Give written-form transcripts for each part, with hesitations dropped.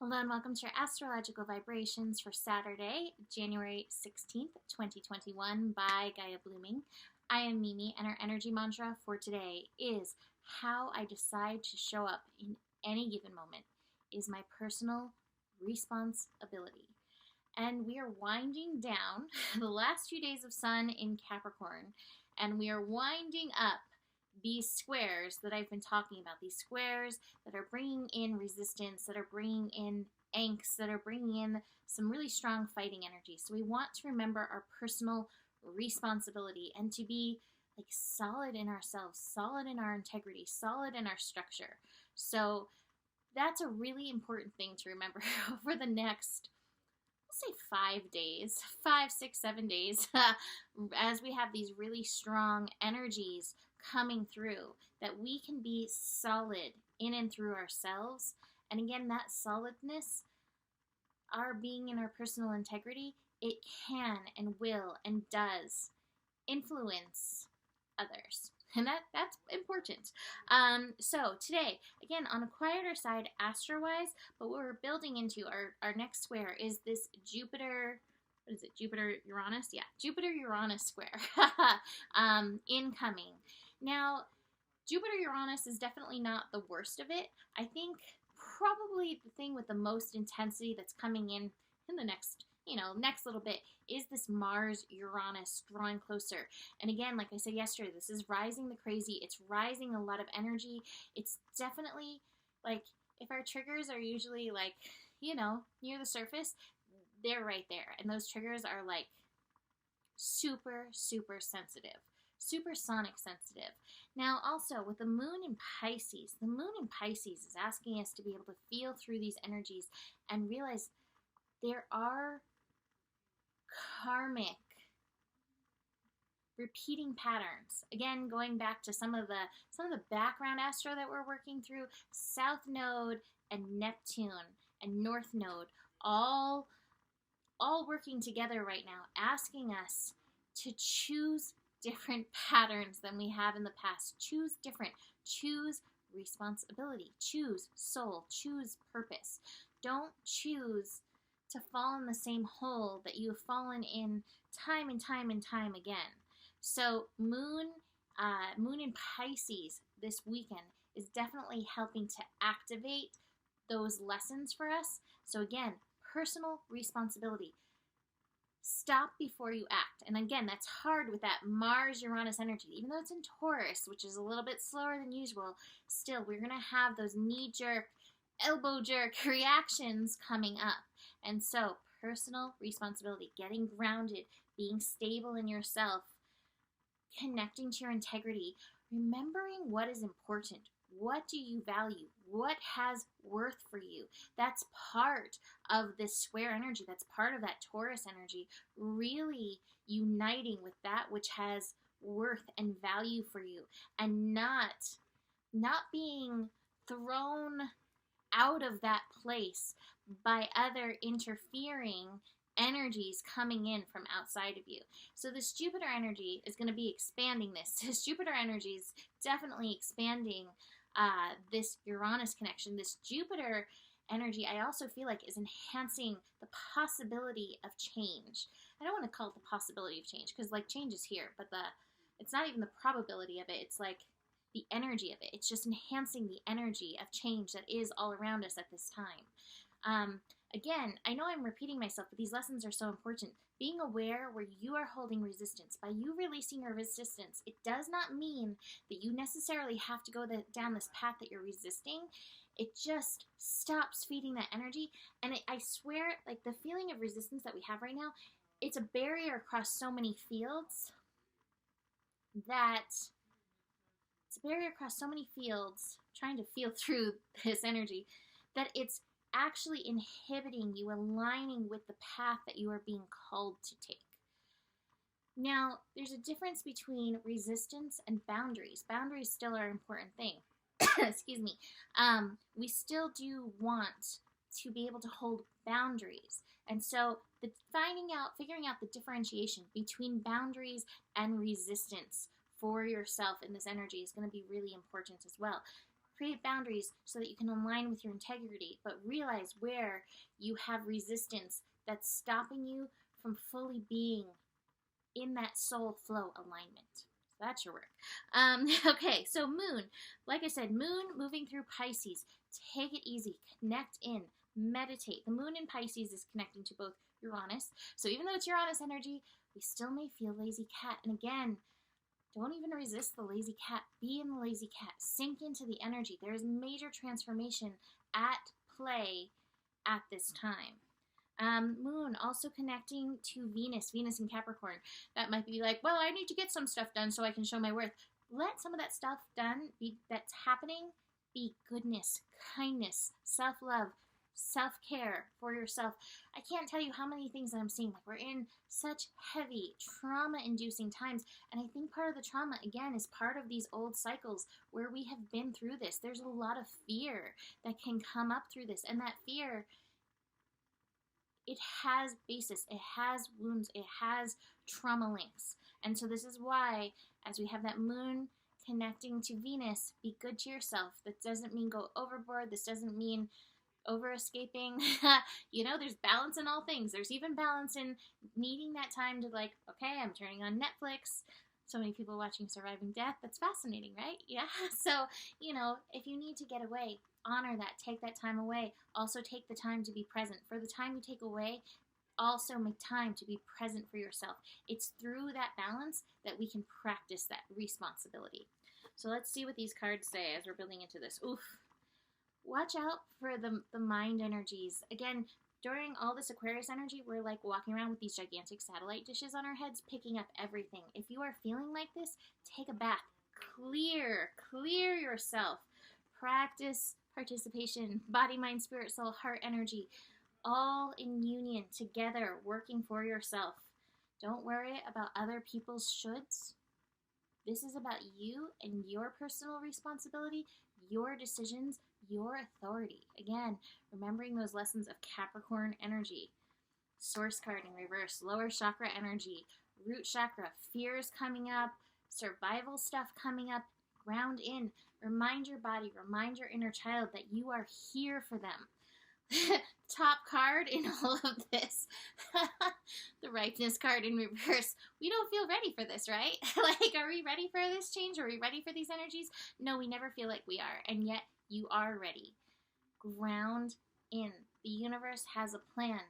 Hello and welcome to your astrological vibrations for Saturday, January 16th, 2021 by Gaia Blooming. I am Mimi and our energy mantra for today is how I decide to show up in any given moment is my personal responsibility. And we are winding down the last few days of sun in Capricorn, and we are winding up these squares that I've been talking about, these squares that are bringing in resistance, that are bringing in angst, that are bringing in some really strong fighting energy. So we want to remember our personal responsibility and to be like solid in ourselves, solid in our integrity, solid in our structure. So that's a really important thing to remember over the next, say 5 days, 5, 6, 7 days, as we have these really strong energies coming through, that we can be solid in and through ourselves. And again, that solidness, our being in our personal integrity, it can and will and does influence others. And that's important. So today, again, on a quieter side, astro-wise, but what we're building into our next square is this Jupiter, what is it, Jupiter-Uranus? Yeah, Jupiter-Uranus square incoming. Now, Jupiter-Uranus is definitely not the worst of it. I think probably the thing with the most intensity that's coming in the next little bit is this Mars-Uranus drawing closer. And again, like I said yesterday, this is rising the crazy. It's rising a lot of energy. It's definitely like if our triggers are usually like, near the surface, they're right there. And those triggers are like super, super sensitive. Supersonic sensitive. Now, also with the moon in Pisces, the moon in Pisces is asking us to be able to feel through these energies and realize there are karmic repeating patterns. Again, going back to some of the background astro that we're working through, South Node and Neptune and North Node, all working together right now, asking us to choose different patterns than we have in the past. Choose different. Choose responsibility. Choose soul. Choose purpose. Don't choose to fall in the same hole that you have fallen in time and time and time again. So moon in Pisces this weekend is definitely helping to activate those lessons for us. So again, personal responsibility. Stop before you act. And again, that's hard with that Mars-Uranus energy. Even though it's in Taurus, which is a little bit slower than usual, still, we're going to have those knee-jerk, elbow-jerk reactions coming up. And so, personal responsibility, getting grounded, being stable in yourself, connecting to your integrity, remembering what is important. What do you value? What has worth for you? That's part of this square energy. That's part of that Taurus energy. Really uniting with that which has worth and value for you, and not being thrown out of that place by other interfering energies coming in from outside of you. So this Jupiter energy is going to be expanding this. This Jupiter energy is definitely expanding this Uranus connection. This Jupiter energy, I also feel like, is enhancing the possibility of change. I don't want to call it the possibility of change, because like change is here, but it's not even the probability of it. It's like the energy of it. It's just enhancing the energy of change that is all around us at this time. Again, I know I'm repeating myself, but these lessons are so important. Being aware where you are holding resistance. By you releasing your resistance, it does not mean that you necessarily have to go down this path that you're resisting. It just stops feeding that energy. And I swear, like the feeling of resistance that we have right now, it's a barrier across so many fields trying to feel through this energy, that it's actually inhibiting you aligning with the path that you are being called to take. Now, there's a difference between resistance and boundaries. Boundaries still are an important thing. Excuse me. We still do want to be able to hold boundaries. And so figuring out the differentiation between boundaries and resistance for yourself in this energy is going to be really important as well. Create boundaries so that you can align with your integrity, but realize where you have resistance that's stopping you from fully being in that soul flow alignment. So that's your work. Okay, so moon. Like I said, moon moving through Pisces. Take it easy. Connect in. Meditate. The moon in Pisces is connecting to both Uranus. So even though it's Uranus energy, we still may feel lazy cat. And again, don't even resist the lazy cat. Be in the lazy cat. Sink into the energy. There is major transformation at play at this time. Moon also connecting to Venus in Capricorn. That might be like, well, I need to get some stuff done so I can show my worth. Let some of that stuff done that's happening be goodness, kindness, self-love, self-care for yourself. I can't tell you how many things that I'm seeing. Like, we're in such heavy trauma-inducing times, and I think part of the trauma, again, is part of these old cycles where we have been through this. There's a lot of fear that can come up through this, and that fear, it has basis, it has wounds, it has trauma links. And so this is why, as we have that moon connecting to Venus, be good to yourself. That doesn't mean go overboard. This doesn't mean over escaping. There's balance in all things. There's even balance in needing that time to, like, okay, I'm turning on Netflix. So many people watching Surviving Death. That's fascinating, right? Yeah. So, if you need to get away, honor that. Take that time away. Also take the time to be present. For the time you take away, also make time to be present for yourself. It's through that balance that we can practice that responsibility. So let's see what these cards say as we're building into this. Oof. Watch out for the mind energies. Again, during all this Aquarius energy, we're like walking around with these gigantic satellite dishes on our heads, picking up everything. If you are feeling like this, take a bath. Clear yourself. Practice participation, body, mind, spirit, soul, heart energy, all in union, together, working for yourself. Don't worry about other people's shoulds. This is about you and your personal responsibility, your decisions, your authority. Again, remembering those lessons of Capricorn energy. Source card in reverse, lower chakra energy, root chakra, fears coming up, survival stuff coming up. Ground in. Remind your body, remind your inner child that you are here for them. Top card in all of this, the ripeness card in reverse. We don't feel ready for this, right? Like, are we ready for this change? Are we ready for these energies? No, we never feel like we are, and yet you are ready. Ground in. The universe has a plan.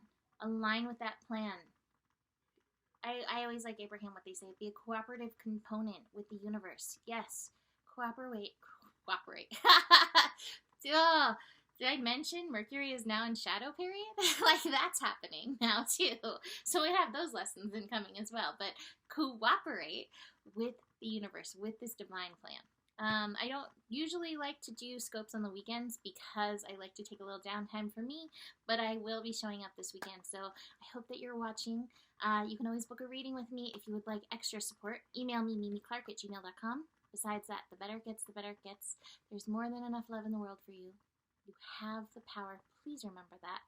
Align with that plan. I always like Abraham, what they say, be a cooperative component with the universe. Yes, cooperate. Oh, did I mention Mercury is now in shadow period? Like, that's happening now too. So we have those lessons incoming as well. But cooperate with the universe, with this divine plan. I don't usually like to do scopes on the weekends because I like to take a little downtime for me, but I will be showing up this weekend, so I hope that you're watching. You can always book a reading with me if you would like extra support. Email me, mimiclark@gmail.com. Besides that, the better it gets, the better it gets. There's more than enough love in the world for you. You have the power. Please remember that.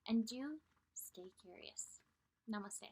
And do stay curious. Namaste.